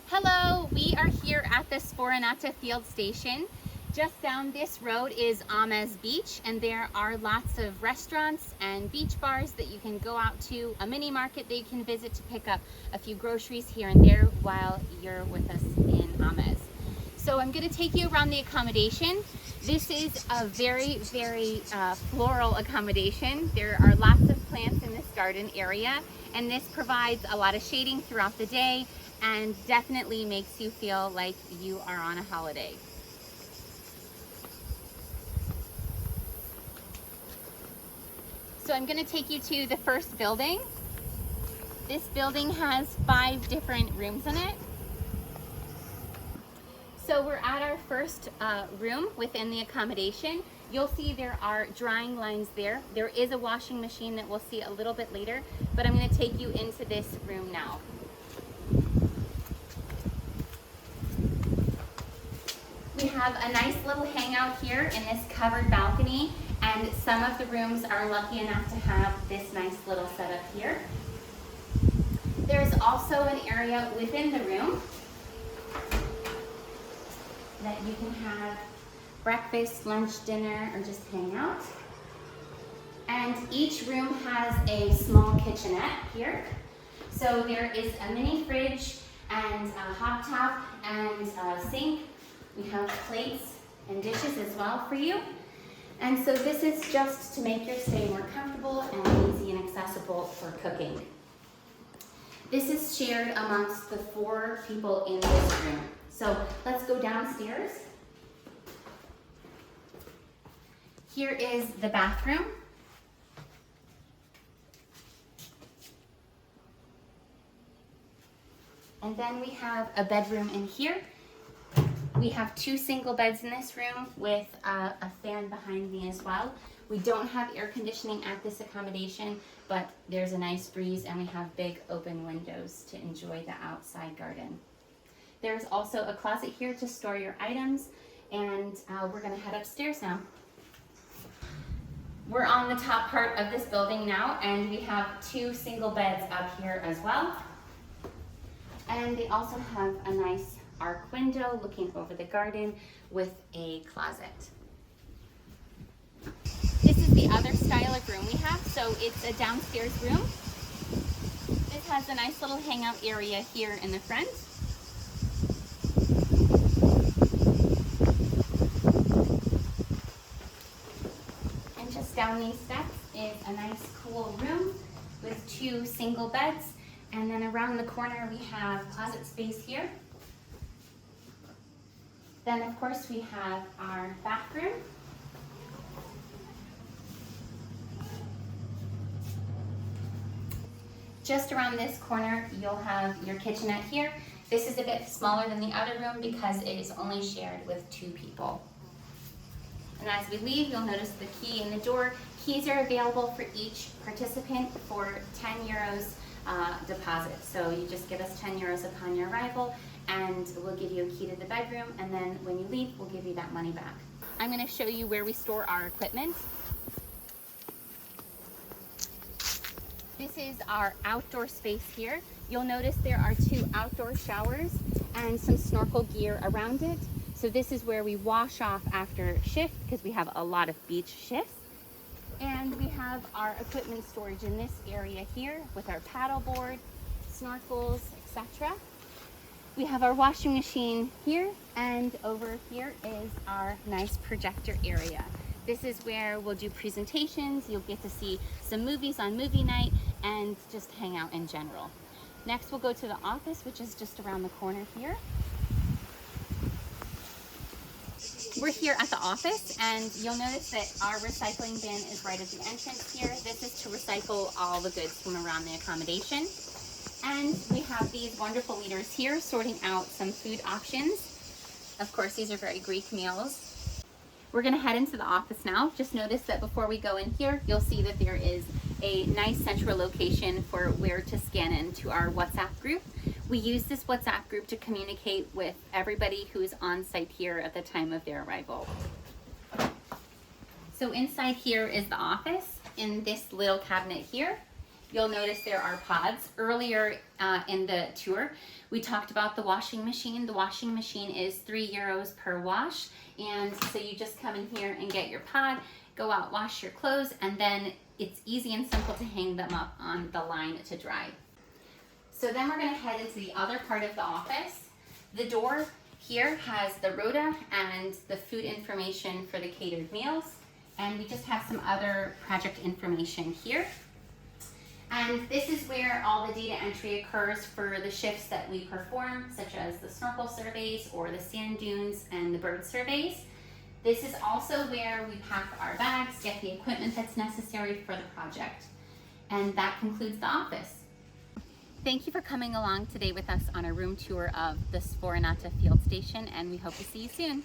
Hello, we are here at the Svoronata field station. Just down this road is Ames Beach, and there are lots of restaurants and beach bars that you can go out to, a mini market that you can visit to pick up a few groceries here and there while you're with us in Ames. So I'm going to take you around the accommodation. This is a very floral accommodation. There are lots of plants in this garden area, and this provides a lot of shading throughout the day and definitely makes you feel like you are on a holiday. So I'm going to take you to the first building. This building has 5 different rooms in it. So we're at our first room within the accommodation. You'll see there are drying lines there. There is a washing machine that we'll see a little bit later, but I'm going to take you into this room now. We have a nice little hangout here in this covered balcony, and some of the rooms are lucky enough to have this nice little setup here. There's also an area within the room that you can have breakfast, lunch, dinner, or just hang out. And each room has a small kitchenette here. So there is a mini fridge and a hot tub and a sink. We have plates and dishes as well for you. And so this is just to make your stay more comfortable and easy and accessible for cooking. This is shared amongst the 4 people in this room. So let's go downstairs. Here is the bathroom. And then we have a bedroom in here. We have 2 single beds in this room with a fan behind me as well. We don't have air conditioning at this accommodation, but there's a nice breeze and we have big open windows to enjoy the outside garden. There's also a closet here to store your items, and we're gonna head upstairs now. We're on the top part of this building now, and we have 2 single beds up here as well. And they also have a nice arc window looking over the garden with a closet. This is the other style of room we have, so it's a downstairs room. This has a nice little hangout area here in the front. And just down these steps is a nice cool room with 2 single beds. And then around the corner we have closet space here. Then of course we have our bathroom. Just around this corner you'll have your kitchenette here. This is a bit smaller than the other room because it is only shared with 2 people. And as we leave, you'll notice the key in the door. Keys are available for each participant for 10 euros deposit. So you just give us 10 euros upon your arrival, and we'll give you a key to the bedroom, and then when you leave, we'll give you that money back. I'm going to show you where we store our equipment. This is our outdoor space here. You'll notice there are 2 outdoor showers and some snorkel gear around it. So this is where we wash off after shift because we have a lot of beach shifts. And we have our equipment storage in this area here with our paddle board, snorkels, etc. We have our washing machine here, and over here is our nice projector area. This is where we'll do presentations. You'll get to see some movies on movie night and just hang out in general. Next we'll go to the office, which is just around the corner here. We're here at the office, and you'll notice that our recycling bin is right at the entrance here. This is to recycle all the goods from around the accommodation. And we have these wonderful leaders here sorting out some food options. Of course, these are very Greek meals. We're gonna head into the office now. Just notice that before we go in here, you'll see that there is a nice central location for where to scan into our WhatsApp group. We use this WhatsApp group to communicate with everybody who is on site here at the time of their arrival. So inside here is the office in this little cabinet here. you'll notice there are pods. Earlier in the tour, we talked about the washing machine. The washing machine is €3 per wash. And so you just come in here and get your pod, go out, wash your clothes, and then it's easy and simple to hang them up on the line to dry. So then we're gonna head into the other part of the office. The door here has the rota and the food information for the catered meals. And we just have some other project information here. And this is where all the data entry occurs for the shifts that we perform, such as the snorkel surveys or the sand dunes and the bird surveys. This is also where we pack our bags, get the equipment that's necessary for the project. And that concludes the office. Thank you for coming along today with us on a room tour of the Svoronata field station, and we hope to see you soon.